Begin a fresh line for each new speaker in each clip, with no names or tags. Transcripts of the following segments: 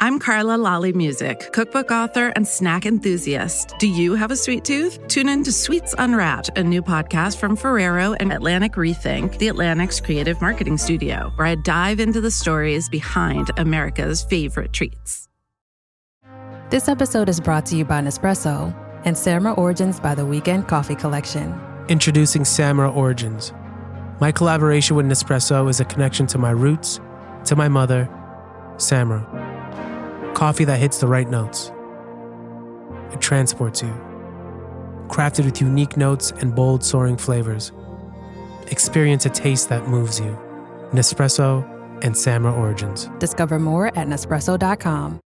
I'm Carla Lally Music, cookbook author and snack enthusiast. Do you have a sweet tooth? Tune in to Sweets Unwrapped, a new podcast from Ferrero and Atlantic Rethink, the Atlantic's creative marketing studio, where I dive into the stories behind America's favorite treats.
This episode is brought to you by Nespresso and Samra Origins by the Weekend Coffee Collection.
Introducing Samra Origins. My collaboration with Nespresso is a connection to my roots, to my mother, Samra. Coffee that hits the right notes. It transports you. Crafted with unique notes and bold, soaring flavors. Experience a taste that moves you. Nespresso and Samra Origins.
Discover more at Nespresso.com.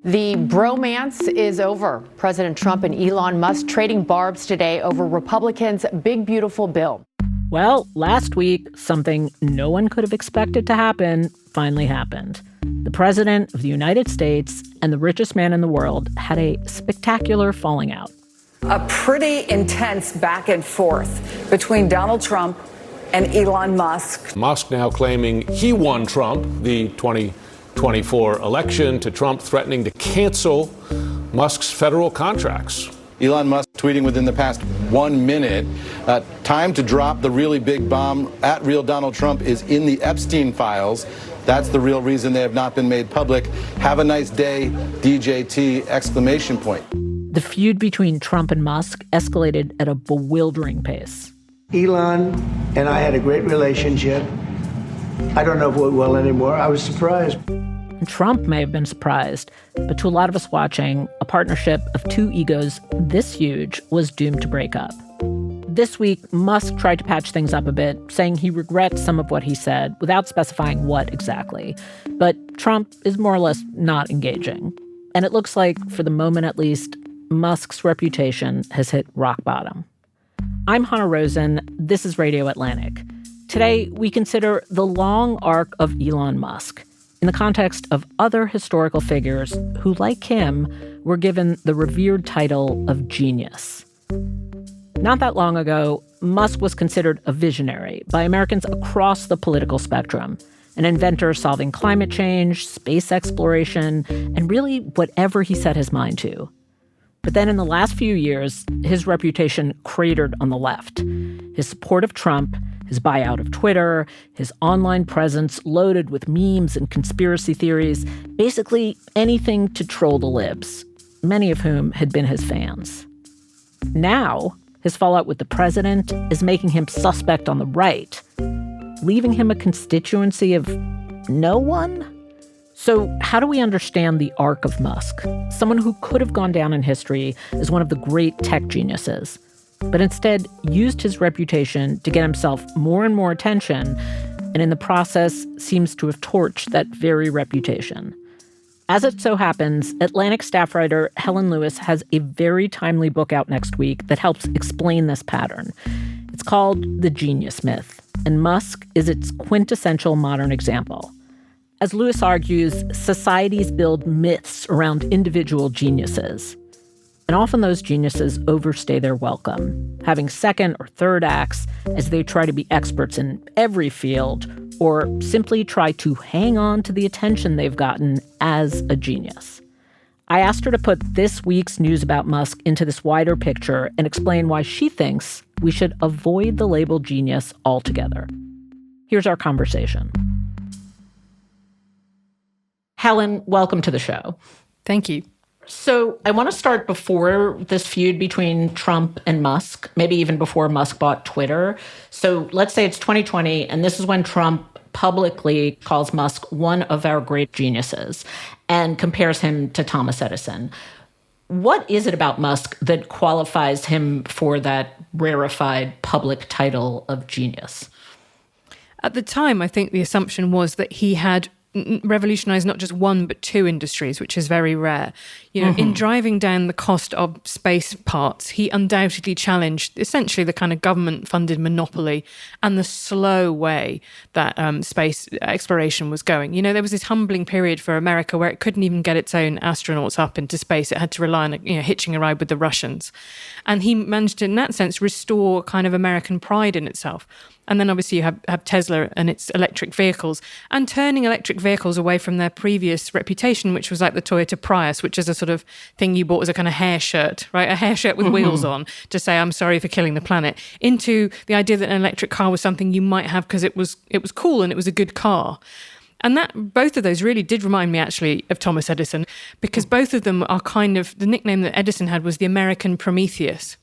The bromance is over. President Trump and Elon Musk trading barbs today over Republicans' big, beautiful bill.
Well, last week, something no one could have expected to happen finally happened. The president of the United States and the richest man in the world had a spectacular falling out.
A pretty intense back and forth between Donald Trump and Elon Musk.
Musk now claiming he won Trump, the 2024 election, to Trump threatening to cancel Musk's federal contracts.
Elon Musk tweeting within the past 1 minute, time to drop the really big bomb. At real Donald Trump is in the Epstein files. That's the real reason they have not been made public. Have a nice day, DJT, exclamation point.
The feud between Trump and Musk escalated at a bewildering pace.
Elon and I had a great relationship. I don't know if it will anymore. I was surprised.
And Trump may have been surprised, but to a lot of us watching, a partnership of two egos this huge was doomed to break up. This week, Musk tried to patch things up a bit, saying he regrets some of what he said without specifying what exactly. But Trump is more or less not engaging. And it looks like, for the moment at least, Musk's reputation has hit rock bottom. I'm Hannah Rosen. This is Radio Atlantic. Today, we consider the long arc of Elon Musk in the context of other historical figures who, like him, were given the revered title of genius. Not that long ago, Musk was considered a visionary by Americans across the political spectrum, an inventor solving climate change, space exploration, and really whatever he set his mind to. But then in the last few years, his reputation cratered on the left. His support of Trump, his buyout of Twitter, his online presence loaded with memes and conspiracy theories, basically anything to troll the libs, many of whom had been his fans. Now, his fallout with the president is making him suspect on the right, leaving him a constituency of no one? So how do we understand the arc of Musk, someone who could have gone down in history as one of the great tech geniuses, but instead used his reputation to get himself more and more attention, and in the process seems to have torched that very reputation? As it so happens, Atlantic staff writer Helen Lewis has a very timely book out next week that helps explain this pattern. It's called The Genius Myth, and Musk is its quintessential modern example. As Lewis argues, societies build myths around individual geniuses. And often those geniuses overstay their welcome, having second or third acts as they try to be experts in every field or simply try to hang on to the attention they've gotten as a genius. I asked her to put this week's news about Musk into this wider picture and explain why she thinks we should avoid the label genius altogether. Here's our conversation. Helen, welcome to the show.
Thank you.
So I want to start before this feud between Trump and Musk, maybe even before Musk bought Twitter. So let's say it's 2020, and this is when Trump publicly calls Musk one of our great geniuses and compares him to Thomas Edison. What is it about Musk that qualifies him for that rarefied public title of genius?
At the time, I think the assumption was that he had revolutionized not just one, but two industries, which is very rare. In driving down the cost of space parts, he undoubtedly challenged essentially the kind of government-funded monopoly and the slow way that space exploration was going. There was this humbling period for America where it couldn't even get its own astronauts up into space. It had to rely on hitching a ride with the Russians. And he managed to, in that sense, restore kind of American pride in itself. And then obviously you have Tesla and its electric vehicles, and turning electric vehicles away from their previous reputation, which was like the Toyota Prius, which is a sort of thing you bought as a kind of hair shirt, right? A hair shirt with wheels on to say, I'm sorry for killing the planet, into the idea that an electric car was something you might have because it was cool and it was a good car. And both of those really did remind me actually of Thomas Edison, because both of them are kind of, the nickname that Edison had was the American Prometheus.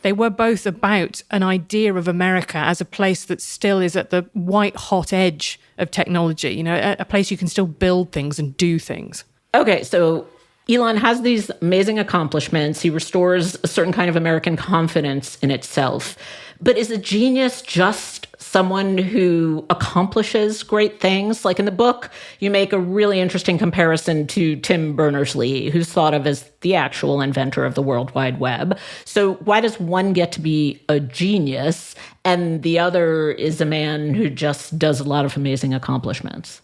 They were both about an idea of America as a place that still is at the white-hot edge of technology, a place you can still build things and do things.
Okay, so Elon has these amazing accomplishments. He restores a certain kind of American confidence in itself. But is a genius just someone who accomplishes great things? Like in the book, you make a really interesting comparison to Tim Berners-Lee, who's thought of as the actual inventor of the World Wide Web. So why does one get to be a genius and the other is a man who just does a lot of amazing accomplishments?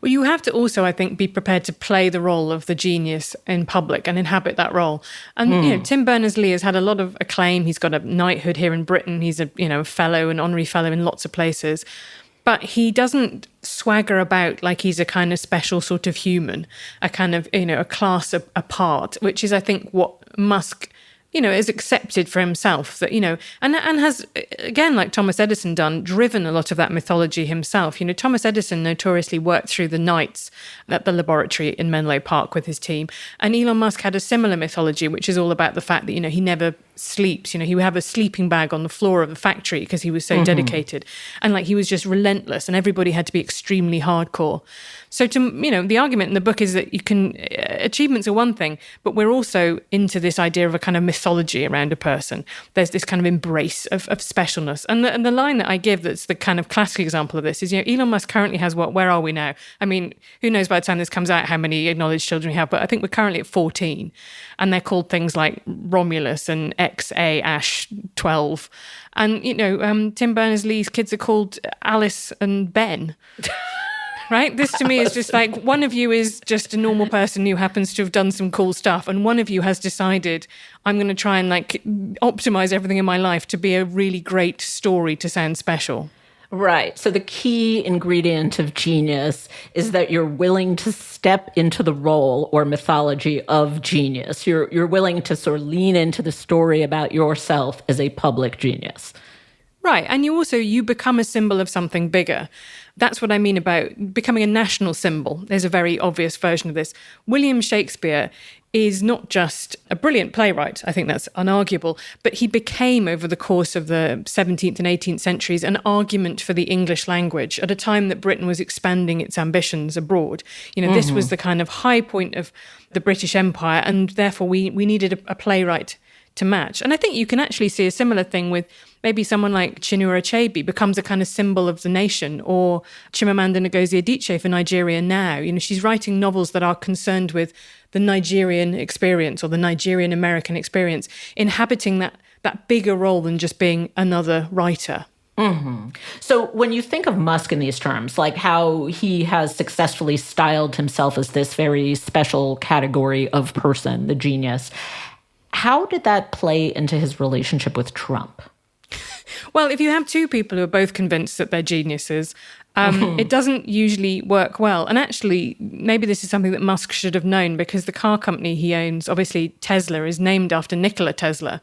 Well, you have to also, I think, be prepared to play the role of the genius in public and inhabit that role. And, Tim Berners-Lee has had a lot of acclaim. He's got a knighthood here in Britain. He's a fellow, an honorary fellow in lots of places. But he doesn't swagger about like he's a kind of special sort of human, a kind of, a class apart, which is, I think, what Musk is accepted for himself, that, and has, again, like Thomas Edison done, driven a lot of that mythology himself. Thomas Edison notoriously worked through the nights at the laboratory in Menlo Park with his team. And Elon Musk had a similar mythology, which is all about the fact that, he never sleeps. He would have a sleeping bag on the floor of the factory because he was so dedicated. And he was just relentless, and everybody had to be extremely hardcore. So the argument in the book is that achievements are one thing, but we're also into this idea of a kind of mythology around a person. There's this kind of embrace of specialness. And the line that I give that's the kind of classic example of this is, Elon Musk currently has where are we now? I mean, who knows by the time this comes out how many acknowledged children we have, but I think we're currently at 14. And they're called things like Romulus and XA Ash 12. And, Tim Berners-Lee's kids are called Alice and Ben. Right? This to me is just like, one of you is just a normal person who happens to have done some cool stuff, and one of you has decided, I'm going to try and optimize everything in my life to be a really great story to sound special.
Right. So the key ingredient of genius is that you're willing to step into the role or mythology of genius. You're willing to sort of lean into the story about yourself as a public genius.
Right. And you become a symbol of something bigger. That's what I mean about becoming a national symbol. There's a very obvious version of this. William Shakespeare is not just a brilliant playwright, I think that's unarguable, but he became, over the course of the 17th and 18th centuries, an argument for the English language at a time that Britain was expanding its ambitions abroad. This was the kind of high point of the British Empire, and therefore we needed a playwright to match. And I think you can actually see a similar thing with maybe someone like Chinua Achebe becomes a kind of symbol of the nation, or Chimamanda Ngozi Adichie for Nigeria now. She's writing novels that are concerned with the Nigerian experience or the Nigerian American experience, inhabiting that bigger role than just being another writer.
Mm-hmm. So when you think of Musk in these terms, like how he has successfully styled himself as this very special category of person, the genius, how did that play into his relationship with Trump?
Well, if you have two people who are both convinced that they're geniuses, it doesn't usually work well. And actually, maybe this is something that Musk should have known, because the car company he owns, obviously Tesla, is named after Nikola Tesla.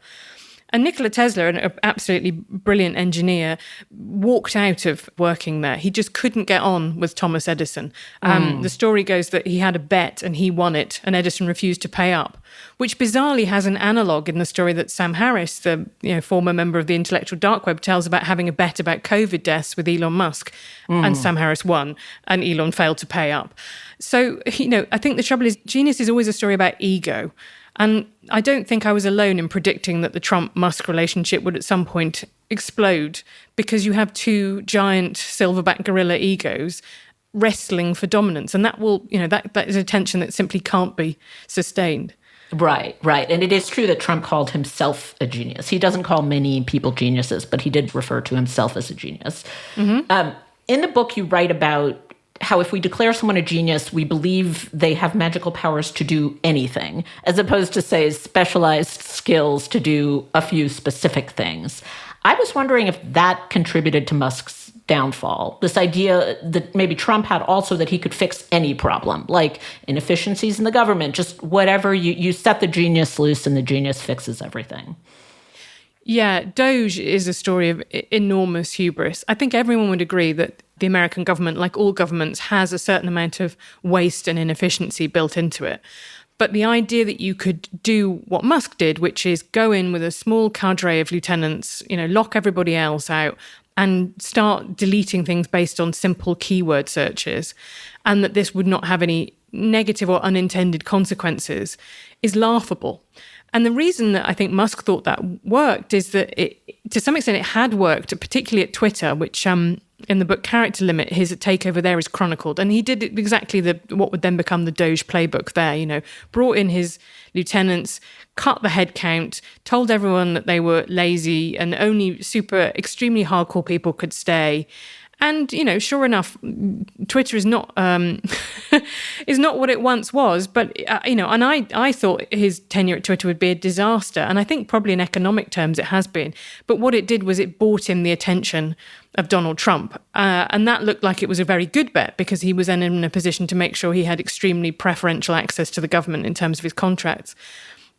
And Nikola Tesla, an absolutely brilliant engineer, walked out of working there. He just couldn't get on with Thomas Edison. The story goes that he had a bet and he won it, and Edison refused to pay up, which bizarrely has an analogue in the story that Sam Harris, the former member of the intellectual dark web, tells about having a bet about COVID deaths with Elon Musk. And Sam Harris won, and Elon failed to pay up. So, I think the trouble is, genius is always a story about ego. And I don't think I was alone in predicting that the Trump-Musk relationship would at some point explode, because you have two giant silverback gorilla egos. wrestling for dominance. And that will, that is a tension that simply can't be sustained.
Right. And it is true that Trump called himself a genius. He doesn't call many people geniuses, but he did refer to himself as a genius. Mm-hmm. In the book, you write about how if we declare someone a genius, we believe they have magical powers to do anything, as opposed to, say, specialized skills to do a few specific things. I was wondering if that contributed to Musk's downfall, this idea that maybe Trump had also that he could fix any problem, like inefficiencies in the government, just whatever, you set the genius loose and the genius fixes everything.
Yeah, Doge is a story of enormous hubris. I think everyone would agree that the American government, like all governments, has a certain amount of waste and inefficiency built into it. But the idea that you could do what Musk did, which is go in with a small cadre of lieutenants, lock everybody else out and start deleting things based on simple keyword searches, and that this would not have any negative or unintended consequences, is laughable. And the reason that I think Musk thought that worked is that to some extent it had worked, particularly at Twitter, which in the book Character Limit, his takeover there is chronicled. And he did exactly what would then become the Doge playbook there, brought in his lieutenants, cut the head count, told everyone that they were lazy and only extremely hardcore people could stay. And, sure enough, Twitter is not is not what it once was. But, and I thought his tenure at Twitter would be a disaster. And I think probably in economic terms it has been. But what it did was it bought him the attention of Donald Trump. And that looked like it was a very good bet because he was then in a position to make sure he had extremely preferential access to the government in terms of his contracts.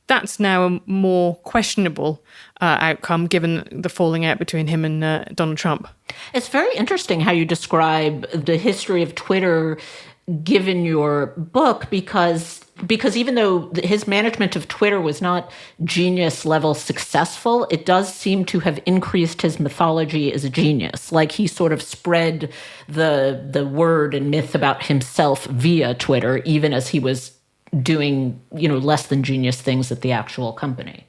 That's now a more questionable outcome given the falling out between him and Donald Trump.
It's very interesting how you describe the history of Twitter given your book because even though his management of Twitter was not genius level successful, it does seem to have increased his mythology as a genius. Like he sort of spread the word and myth about himself via Twitter, even as he was doing, less than genius things at the actual company.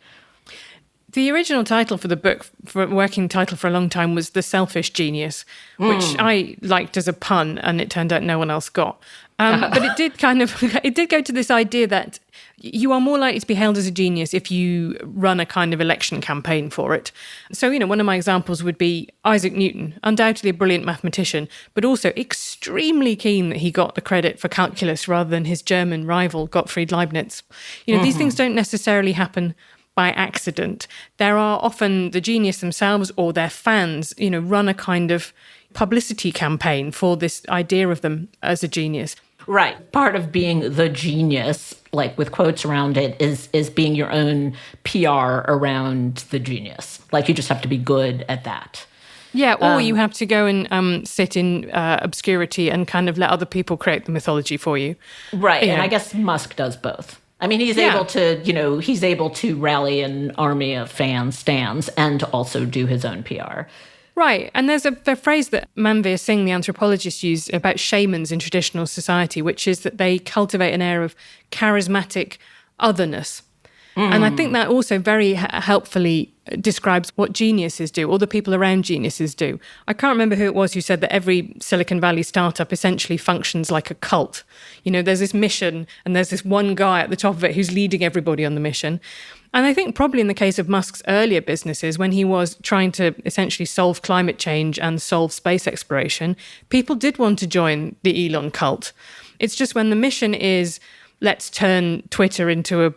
The original title for the book, for working title for a long time, was The Selfish Genius, which I liked as a pun, and it turned out no one else got. But it did go to this idea that you are more likely to be hailed as a genius if you run a kind of election campaign for it. So, one of my examples would be Isaac Newton, undoubtedly a brilliant mathematician, but also extremely keen that he got the credit for calculus rather than his German rival, Gottfried Leibniz. These things don't necessarily happen by accident. There are often the genius themselves or their fans, run a kind of publicity campaign for this idea of them as a genius.
Right. Part of being the genius, like with quotes around it, is being your own PR around the genius. Like you just have to be good at that.
Yeah, or you have to go and sit in obscurity and kind of let other people create the mythology for you.
Right, and I guess Musk does both. I mean, he's able to rally an army of stands and also do his own PR.
Right. And there's a phrase that Manveer Singh, the anthropologist, used about shamans in traditional society, which is that they cultivate an air of charismatic otherness. And I think that also very helpfully describes what geniuses do, or the people around geniuses do. I can't remember who it was who said that every Silicon Valley startup essentially functions like a cult. There's this mission and there's this one guy at the top of it who's leading everybody on the mission. And I think probably in the case of Musk's earlier businesses, when he was trying to essentially solve climate change and solve space exploration, people did want to join the Elon cult. It's just when the mission is, let's turn Twitter into a,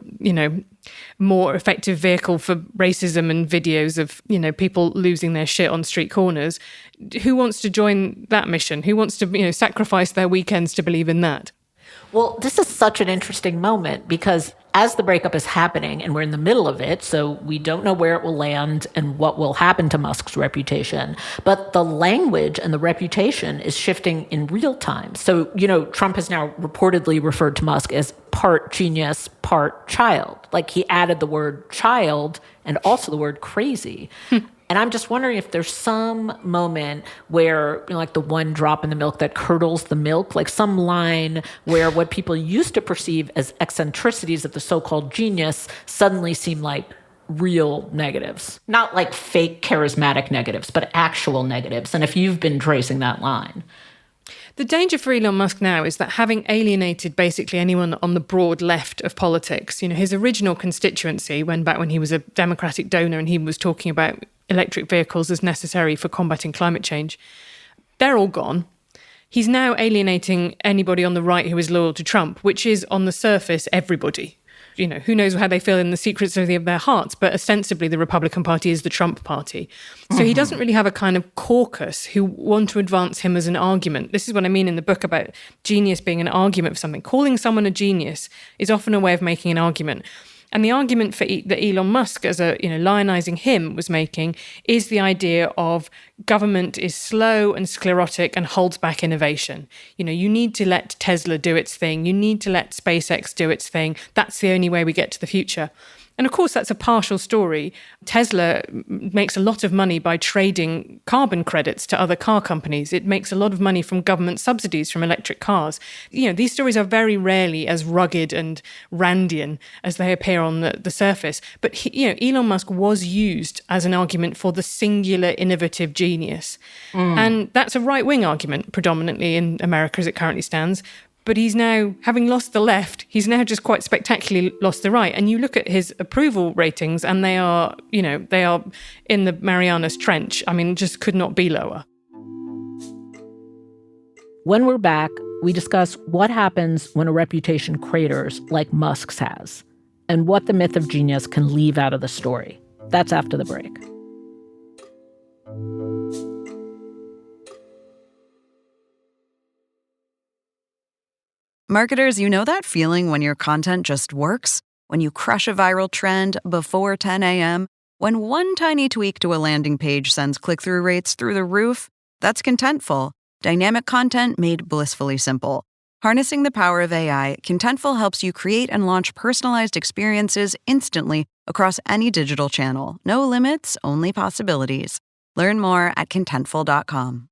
more effective vehicle for racism and videos of, people losing their shit on street corners. Who wants to join that mission? Who wants to, sacrifice their weekends to believe in that?
Well, this is such an interesting moment because as the breakup is happening and we're in the middle of it, so we don't know where it will land and what will happen to Musk's reputation, but the language and the reputation is shifting in real time. So, Trump has now reportedly referred to Musk as part genius, part child. Like he added the word child and also the word crazy. And I'm just wondering if there's some moment where, like the one drop in the milk that curdles the milk, like some line where what people used to perceive as eccentricities of the so-called genius suddenly seem like real negatives. Not like fake charismatic negatives, but actual negatives. And if you've been tracing that line.
The danger for Elon Musk now is that having alienated basically anyone on the broad left of politics, his original constituency, back when he was a Democratic donor and he was talking about electric vehicles as necessary for combating climate change, they're all gone. He's now alienating anybody on the right who is loyal to Trump, which is on the surface everybody. Who knows how they feel in the secrets of their hearts, but ostensibly the Republican Party is the Trump Party. So he doesn't really have a kind of caucus who want to advance him as an argument. This is what I mean in the book about genius being an argument for something. Calling someone a genius is often a way of making an argument. And the argument that Elon Musk, as lionizing him, was making is the idea of government is slow and sclerotic and holds back innovation. You need to let Tesla do its thing. You need to let SpaceX do its thing. That's the only way we get to the future. And of course, that's a partial story. Tesla makes a lot of money by trading carbon credits to other car companies. It makes a lot of money from government subsidies from electric cars. These stories are very rarely as rugged and Randian as they appear on the surface. But, Elon Musk was used as an argument for the singular innovative genius. And that's a right-wing argument, predominantly in America as it currently stands. But he's now, having lost the left, he's now just quite spectacularly lost the right. And you look at his approval ratings and they are in the Marianas Trench. I mean, just could not be lower.
When we're back, we discuss what happens when a reputation craters like Musk's has, and what the myth of genius can leave out of the story. That's after the break.
Marketers, you know that feeling when your content just works? When you crush a viral trend before 10 a.m.? When one tiny tweak to a landing page sends click-through rates through the roof? That's Contentful. Dynamic content made blissfully simple. Harnessing the power of AI, Contentful helps you create and launch personalized experiences instantly across any digital channel. No limits, only possibilities. Learn more at Contentful.com.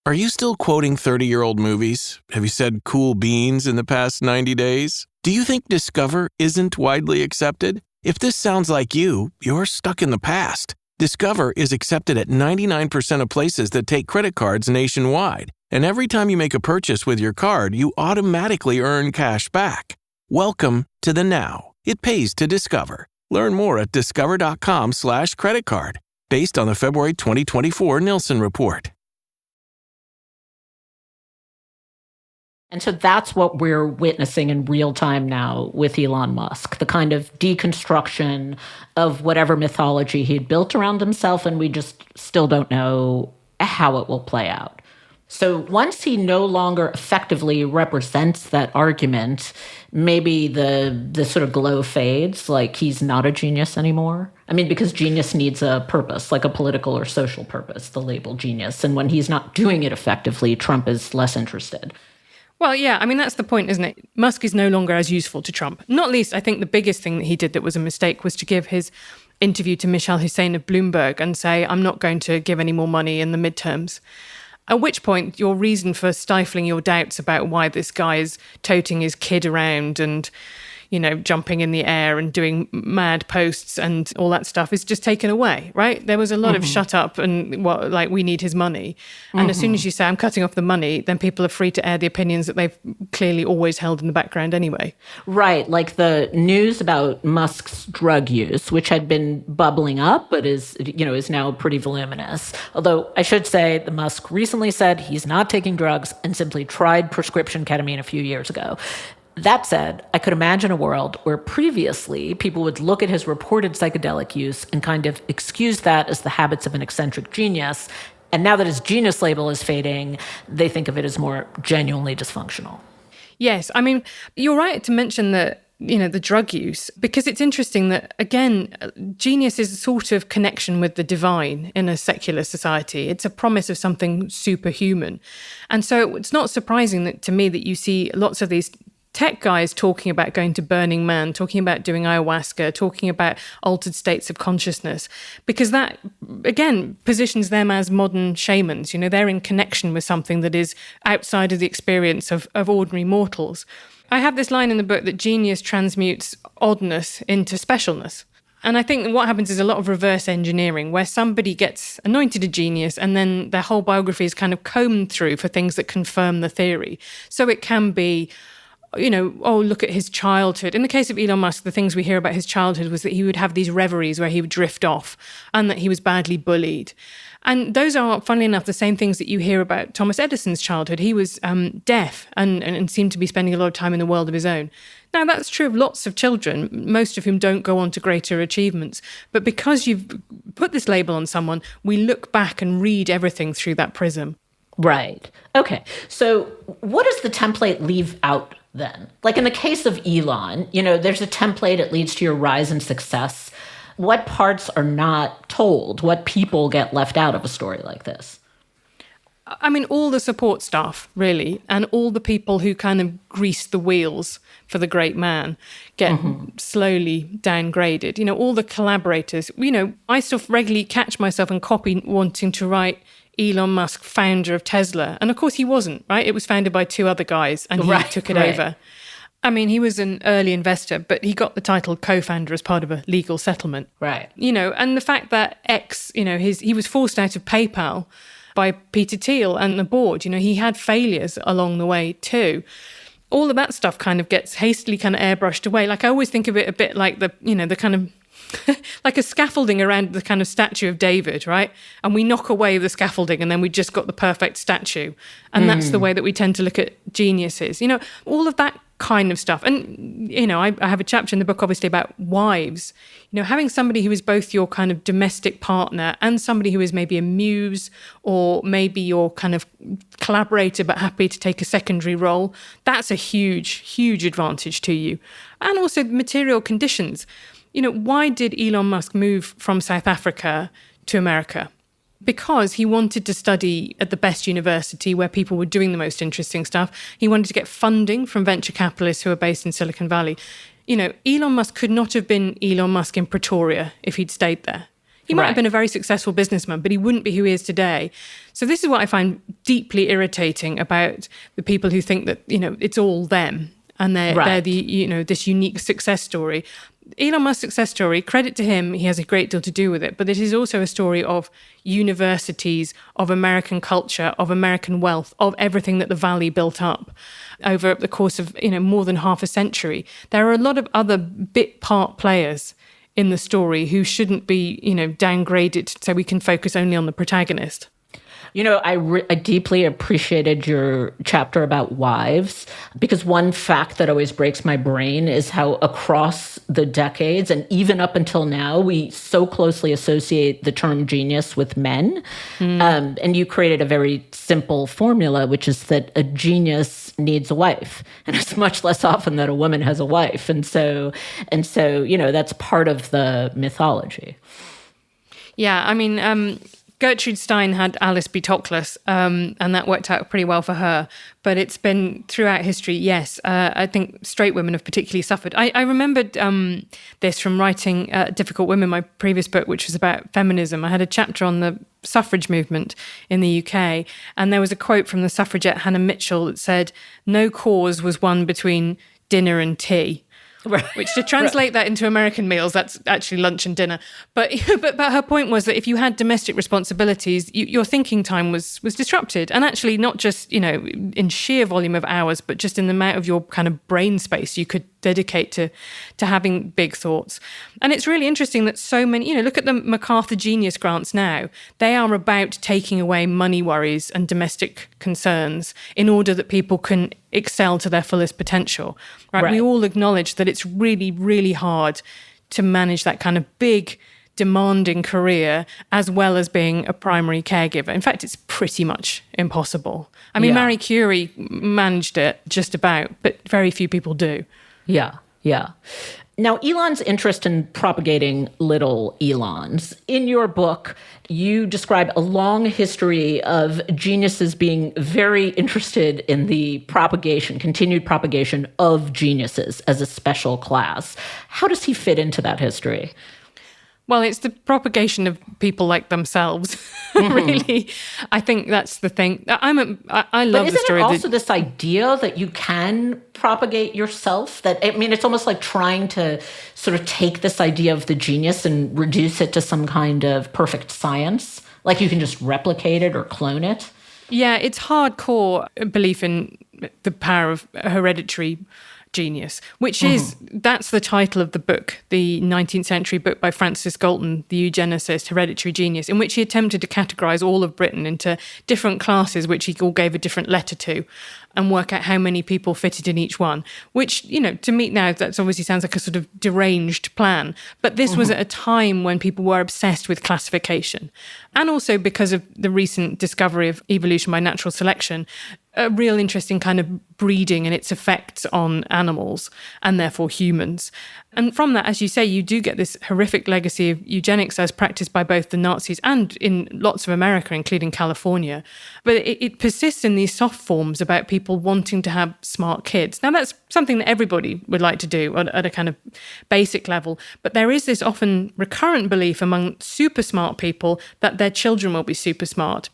Are you still quoting 30-year-old movies? Have you said cool beans in the past 90 days? Do you think Discover isn't widely accepted? If this sounds like you, you're stuck in the past. Discover is accepted at 99% of places that take credit cards nationwide. And every time you make a purchase with your card, you automatically earn cash back. Welcome to the now. It pays to Discover. Learn more at discover.com/creditcard. Based on the February 2024 Nielsen report.
And so that's what we're witnessing in real time now with Elon Musk, the kind of deconstruction of whatever mythology he'd built around himself, and we just still don't know how it will play out. So once he no longer effectively represents that argument, maybe the sort of glow fades, like he's not a genius anymore. I mean, because genius needs a purpose, like a political or social purpose, the label genius. And when he's not doing it effectively, Trump is less interested.
Well, yeah, I mean, that's the point, isn't it? Musk is no longer as useful to Trump. Not least, I think the biggest thing that he did that was a mistake was to give his interview to Michelle Hussein of Bloomberg and say, I'm not going to give any more money in the midterms. At which point, your reason for stifling your doubts about why this guy is toting his kid around and, jumping in the air and doing mad posts and all that stuff is just taken away, right? There was a lot of shut up and we need his money. And as soon as you say, I'm cutting off the money, then people are free to air the opinions that they've clearly always held in the background anyway.
Right. Like the news about Musk's drug use, which had been bubbling up, but is now pretty voluminous. Although I should say the Musk recently said he's not taking drugs and simply tried prescription ketamine a few years ago. That said, I could imagine a world where previously people would look at his reported psychedelic use and kind of excuse that as the habits of an eccentric genius. And now that his genius label is fading, they think of it as more genuinely dysfunctional.
Yes. I mean, you're right to mention that, the drug use, because it's interesting that, again, genius is a sort of connection with the divine in a secular society. It's a promise of something superhuman. And so it's not surprising to me that you see lots of these tech guys talking about going to Burning Man, talking about doing ayahuasca, talking about altered states of consciousness, because that, again, positions them as modern shamans. They're in connection with something that is outside of the experience of ordinary mortals. I have this line in the book that genius transmutes oddness into specialness. And I think what happens is a lot of reverse engineering where somebody gets anointed a genius and then their whole biography is kind of combed through for things that confirm the theory. So it can be, oh, look at his childhood. In the case of Elon Musk, the things we hear about his childhood was that he would have these reveries where he would drift off and that he was badly bullied. And those are, funnily enough, the same things that you hear about Thomas Edison's childhood. He was deaf and seemed to be spending a lot of time in the world of his own. Now, that's true of lots of children, most of whom don't go on to greater achievements. But because you've put this label on someone, we look back and read everything through that prism.
Right. Okay. So what does the template leave out then? Like in the case of Elon, there's a template, it leads to your rise in success. What parts are not told? What people get left out of a story like this?
I mean, all the support staff, really, and all the people who kind of grease the wheels for the great man get slowly downgraded. All the collaborators. I still regularly catch myself and copy wanting to write Elon Musk, founder of Tesla. And of course he wasn't, right? It was founded by two other guys and he took it over. I mean, he was an early investor, but he got the title co-founder as part of a legal settlement.
Right.
And the fact that he was forced out of PayPal by Peter Thiel and the board. He had failures along the way too. All of that stuff kind of gets hastily kind of airbrushed away. Like I always think of it a bit like the kind of like a scaffolding around the kind of statue of David, right? And we knock away the scaffolding and then we just got the perfect statue. And that's the way that we tend to look at geniuses. All of that kind of stuff. And, I have a chapter in the book, obviously, about wives. Having somebody who is both your kind of domestic partner and somebody who is maybe a muse or maybe your kind of collaborator but happy to take a secondary role, that's a huge, huge advantage to you. And also material conditions. Why did Elon Musk move from South Africa to America? Because he wanted to study at the best university where people were doing the most interesting stuff. He wanted to get funding from venture capitalists who are based in Silicon Valley. Elon Musk could not have been Elon Musk in Pretoria if he'd stayed there. He might have been a very successful businessman, but he wouldn't be who he is today. So this is what I find deeply irritating about the people who think that, it's all them and they're the, this unique success story. Elon Musk's success story, credit to him, he has a great deal to do with it, but it is also a story of universities, of American culture, of American wealth, of everything that the Valley built up over the course of, more than half a century. There are a lot of other bit part players in the story who shouldn't be, downgraded so we can focus only on the protagonist.
I deeply appreciated your chapter about wives because one fact that always breaks my brain is how across the decades and even up until now, we so closely associate the term genius with men. And you created a very simple formula, which is that a genius needs a wife. And it's much less often that a woman has a wife. And so, that's part of the mythology.
Yeah, I mean, Gertrude Stein had Alice B. Toklas, and that worked out pretty well for her. But it's been throughout history, yes. I think straight women have particularly suffered. I remembered this from writing Difficult Women, my previous book, which was about feminism. I had a chapter on the suffrage movement in the UK, and there was a quote from the suffragette Hannah Mitchell that said, "No cause was won between dinner and tea." Right. Which to translate that into American meals, that's actually lunch and dinner. But her point was that if you had domestic responsibilities, your thinking time was disrupted. And actually not just, in sheer volume of hours, but just in the amount of your kind of brain space you could dedicate to having big thoughts. And it's really interesting that so many, look at the MacArthur Genius Grants now. They are about taking away money worries and domestic concerns in order that people can excel to their fullest potential. Right? We all acknowledge that it's really, really hard to manage that kind of big, demanding career as well as being a primary caregiver. In fact, it's pretty much impossible. I mean, Marie Curie managed it just about, but very few people do.
Yeah. Now, Elon's interest in propagating little Elons. In your book, you describe a long history of geniuses being very interested in the continued propagation of geniuses as a special class. How does he fit into that history?
Well, it's the propagation of people like themselves, really. I think that's the thing. I love the story.
But isn't it also this idea that you can propagate yourself? That, I mean, it's almost like trying to sort of take this idea of the genius and reduce it to some kind of perfect science. Like you can just replicate it or clone it.
Yeah, it's hardcore belief in the power of hereditary genius, which is, that's the title of the book, the 19th century book by Francis Galton, the eugenicist, Hereditary Genius, in which he attempted to categorize all of Britain into different classes, which he all gave a different letter to, and work out how many people fitted in each one, which, you know, to me now, that obviously sounds like a sort of deranged plan. But this was at a time when people were obsessed with classification. And also because of the recent discovery of evolution by natural selection, a real interest in kind of breeding and its effects on animals and therefore humans. And from that, as you say, you do get this horrific legacy of eugenics as practiced by both the Nazis and in lots of America, including California. But it persists in these soft forms about people wanting to have smart kids. Now, that's something that everybody would like to do at a kind of basic level. But there is this often recurrent belief among super smart people that their children will be super smart.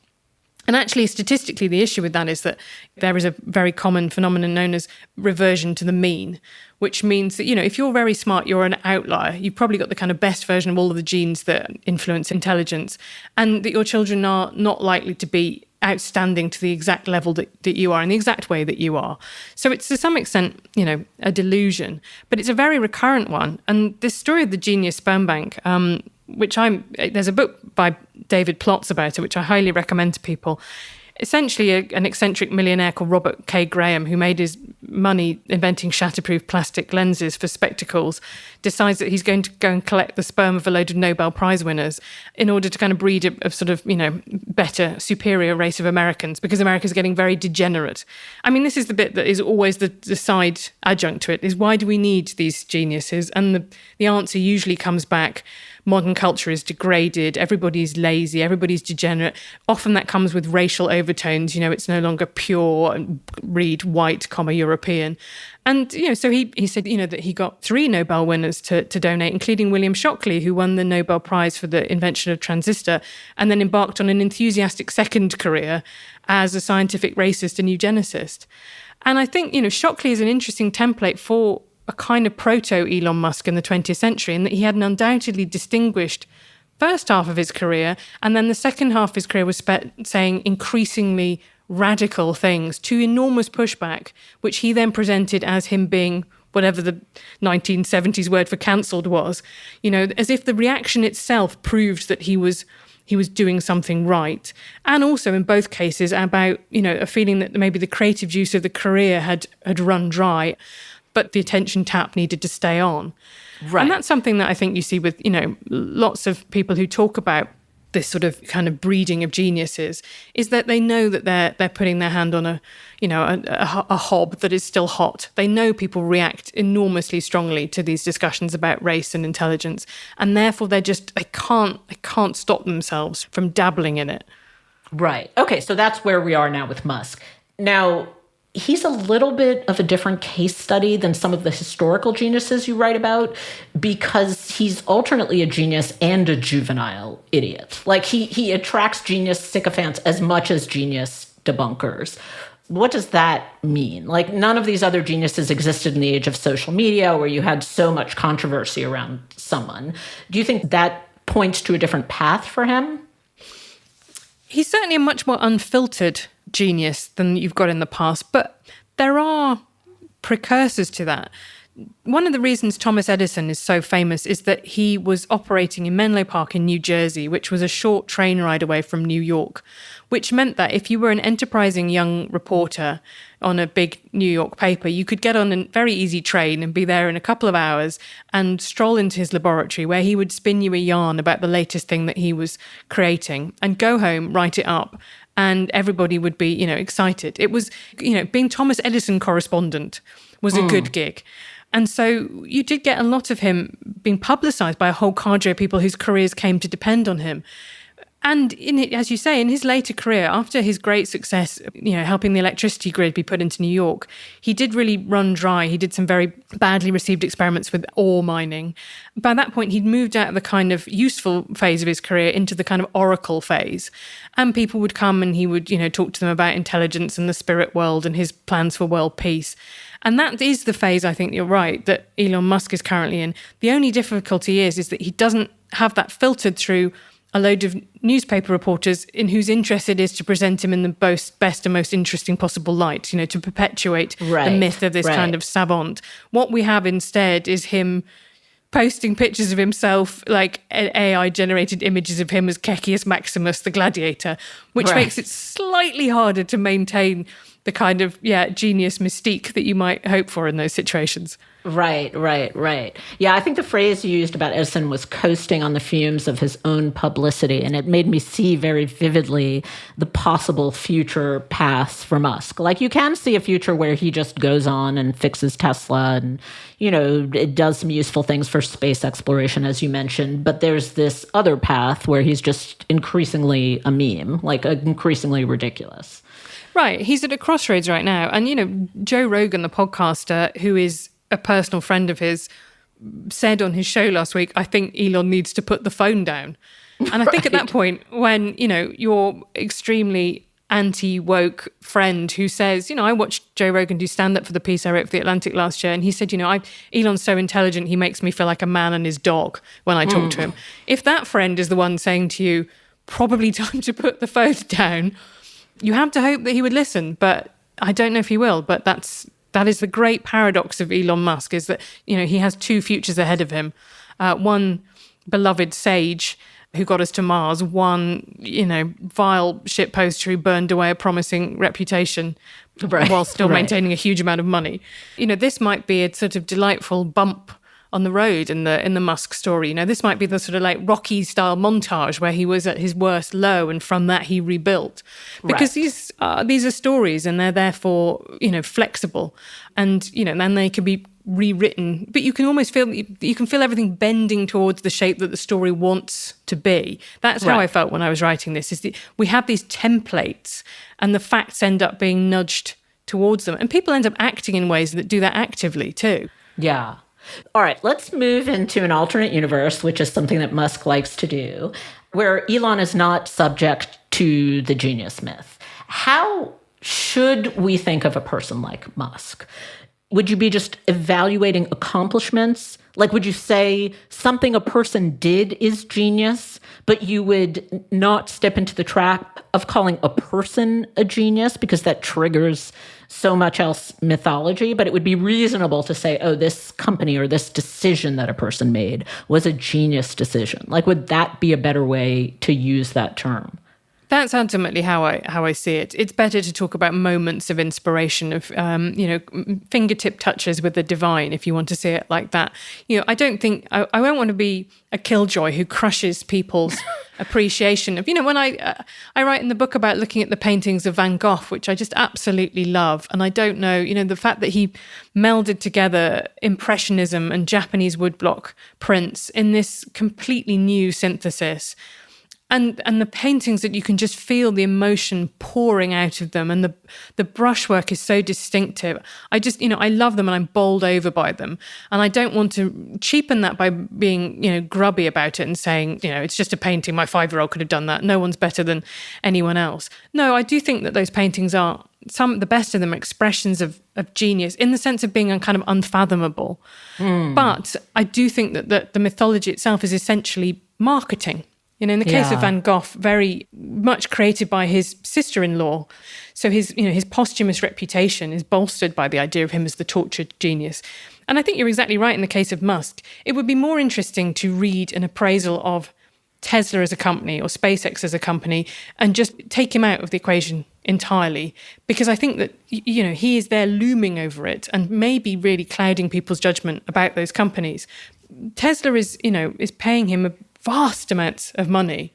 And actually, statistically, the issue with that is that there is a very common phenomenon known as reversion to the mean, which means that, you know, if you're very smart, you're an outlier. You've probably got the kind of best version of all of the genes that influence intelligence, and that your children are not likely to be outstanding to the exact level that you are in the exact way that you are. So it's to some extent, you know, a delusion, but it's a very recurrent one. And this story of the genius sperm bank, there's a book by David Plotz about it, which I highly recommend to people. Essentially, an eccentric millionaire called Robert K. Graham, who made his money inventing shatterproof plastic lenses for spectacles, decides that he's going to go and collect the sperm of a load of Nobel Prize winners in order to kind of breed a sort of, you know, better, superior race of Americans, because America's getting very degenerate. I mean, this is the bit that is always the side adjunct to it, is why do we need these geniuses? And the answer usually comes back: modern culture is degraded, everybody's lazy, everybody's degenerate. Often that comes with racial overtones. You know, it's no longer pure, read white, European. And, you know, so he said, you know, that he got 3 Nobel winners to donate, including William Shockley, who won the Nobel Prize for the invention of transistor, and then embarked on an enthusiastic second career as a scientific racist and eugenicist. And I think, you know, Shockley is an interesting template for a kind of proto-Elon Musk in the 20th century, in that he had an undoubtedly distinguished first half of his career, and then the second half of his career was spent saying increasingly radical things to enormous pushback, which he then presented as him being whatever the 1970s word for cancelled was, you know, as if the reaction itself proved that he was doing something right. And also in both cases about, you know, a feeling that maybe the creative juice of the career had run dry, but the attention tap needed to stay on. Right. And that's something that I think you see with, you know, lots of people who talk about this sort of kind of breeding of geniuses, is that they know that they're putting their hand on a hob that is still hot. They know people react enormously strongly to these discussions about race and intelligence, and therefore they can't stop themselves from dabbling in it.
Right. Okay, so that's where we are now with Musk. Now, he's a little bit of a different case study than some of the historical geniuses you write about, because he's alternately a genius and a juvenile idiot. Like, he attracts genius sycophants as much as genius debunkers. What does that mean? Like, none of these other geniuses existed in the age of social media where you had so much controversy around someone. Do you think that points to a different path for him?
He's certainly a much more unfiltered genius than you've got in the past, but there are precursors to that. One of the reasons Thomas Edison is so famous is that he was operating in Menlo Park in New Jersey, which was a short train ride away from New York, which meant that if you were an enterprising young reporter on a big New York paper, you could get on a very easy train and be there in a couple of hours and stroll into his laboratory where he would spin you a yarn about the latest thing that he was creating and go home, write it up, and everybody would be, you know, excited. It was, you know, being Thomas Edison correspondent was a good gig. And so you did get a lot of him being publicized by a whole cadre of people whose careers came to depend on him. And as you say, in his later career, after his great success, helping the electricity grid be put into New York, he did really run dry. He did some very badly received experiments with ore mining. By that point, he'd moved out of the kind of useful phase of his career into the kind of oracle phase. And people would come and he would, talk to them about intelligence and the spirit world and his plans for world peace. And that is the phase, I think you're right, that Elon Musk is currently in. The only difficulty is that he doesn't have that filtered through a load of newspaper reporters in whose interest it is to present him in the best and most interesting possible light, to perpetuate the myth of this kind of savant. What we have instead is him posting pictures of himself, like AI-generated images of him as Cecius Maximus, the gladiator, which makes it slightly harder to maintain the kind of, genius mystique that you might hope for in those situations.
Right. Yeah, I think the phrase you used about Edison was coasting on the fumes of his own publicity, and it made me see very vividly the possible future paths for Musk. Like, you can see a future where he just goes on and fixes Tesla and, it does some useful things for space exploration, as you mentioned, but there's this other path where he's just increasingly a meme, like increasingly ridiculous.
Right. He's at a crossroads right now. And, Joe Rogan, the podcaster, who is a personal friend of his, said on his show last week, I think Elon needs to put the phone down. And I think at that point, when, your extremely anti-woke friend who says, I watched Joe Rogan do stand-up for the piece I wrote for The Atlantic last year, and he said, Elon's so intelligent, he makes me feel like a man and his dog when I talk to him. If that friend is the one saying to you, probably time to put the phone down, you have to hope that he would listen, but I don't know if he will. But that is the great paradox of Elon Musk, is that, he has two futures ahead of him. One beloved sage who got us to Mars, one, vile shitposter who burned away a promising reputation while still maintaining a huge amount of money. This might be a sort of delightful bump on the road in the Musk story. This might be the sort of like Rocky style montage where he was at his worst low and from that he rebuilt. Because these are stories and they're therefore, flexible, and, then they can be rewritten, but you can almost feel everything bending towards the shape that the story wants to be. That's how I felt when I was writing this, is that we have these templates and the facts end up being nudged towards them. And people end up acting in ways that do that actively too.
Yeah. All right, let's move into an alternate universe, which is something that Musk likes to do, where Elon is not subject to the genius myth. How should we think of a person like Musk? Would you be just evaluating accomplishments? Like, would you say something a person did is genius, but you would not step into the trap of calling a person a genius because that triggers so much else mythology? But it would be reasonable to say, oh, this company or this decision that a person made was a genius decision. Like, would that be a better way to use that term?
That's ultimately how I see it. It's better to talk about moments of inspiration, of fingertip touches with the divine, if you want to see it like that. I don't think I won't want to be a killjoy who crushes people's appreciation of. When I write in the book about looking at the paintings of Van Gogh, which I just absolutely love, and I don't know, the fact that he melded together Impressionism and Japanese woodblock prints in this completely new synthesis. And the paintings that you can just feel the emotion pouring out of them, and the brushwork is so distinctive. I just, I love them and I'm bowled over by them. And I don't want to cheapen that by being, grubby about it and saying, it's just a painting. My 5-year-old could have done that. No one's better than anyone else. No, I do think that those paintings are, the best of them are expressions of genius in the sense of being kind of unfathomable. But I do think that the mythology itself is essentially marketing. In the case of Van Gogh, very much created by his sister-in-law. So his posthumous reputation is bolstered by the idea of him as the tortured genius. And I think you're exactly right in the case of Musk. It would be more interesting to read an appraisal of Tesla as a company or SpaceX as a company and just take him out of the equation entirely, because I think that, he is there looming over it and maybe really clouding people's judgment about those companies. Tesla is paying him a vast amounts of money,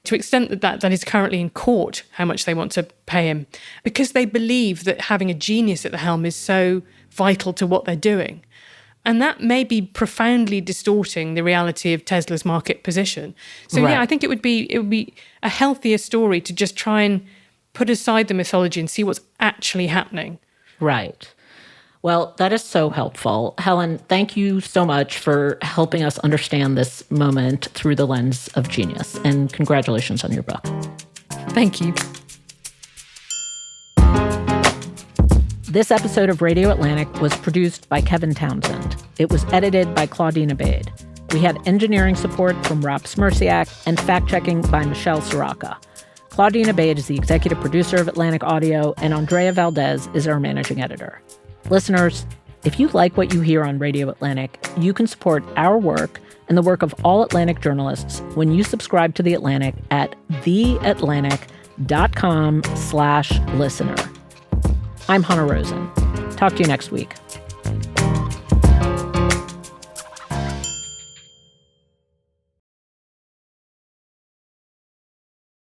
to extent that is currently in court, how much they want to pay him, because they believe that having a genius at the helm is so vital to what they're doing. And that may be profoundly distorting the reality of Tesla's market position. So
Right.
yeah, I think it would be a healthier story to just try and put aside the mythology and see what's actually happening.
Right. Well, that is so helpful. Helen, thank you so much for helping us understand this moment through the lens of genius. And congratulations on your book.
Thank you.
This episode of Radio Atlantic was produced by Kevin Townsend. It was edited by Claudine Abade. We had engineering support from Rob Smirsiak and fact-checking by Michelle Soraka. Claudine Abade is the executive producer of Atlantic Audio, and Andrea Valdez is our managing editor. Listeners, if you like what you hear on Radio Atlantic, you can support our work and the work of all Atlantic journalists when you subscribe to The Atlantic at theatlantic.com/listener. I'm Hannah Rosen. Talk to you next week.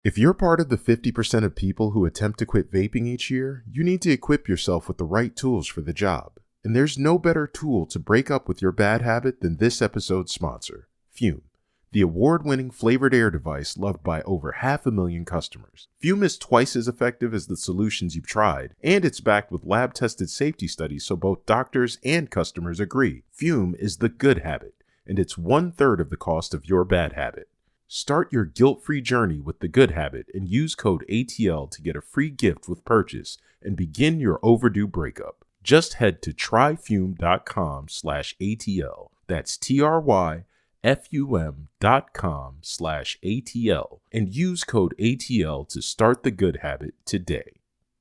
If you're part of the 50% of people who attempt to quit vaping each year, you need to equip yourself with the right tools for the job. And there's no better tool to break up with your bad habit than this episode's sponsor, Fume, the award-winning flavored air device loved by over 500,000 customers. Fume is twice as effective as the solutions you've tried, and it's backed with lab-tested safety studies so both doctors and customers agree. Fume is the good habit, and it's 1/3 of the cost of your bad habit. Start your guilt-free journey with the good habit and use code ATL to get a free gift with purchase and begin your overdue breakup. Just head to tryfum.com/ATL. That's TRYFUM.com/ATL and use code ATL to start the good habit today.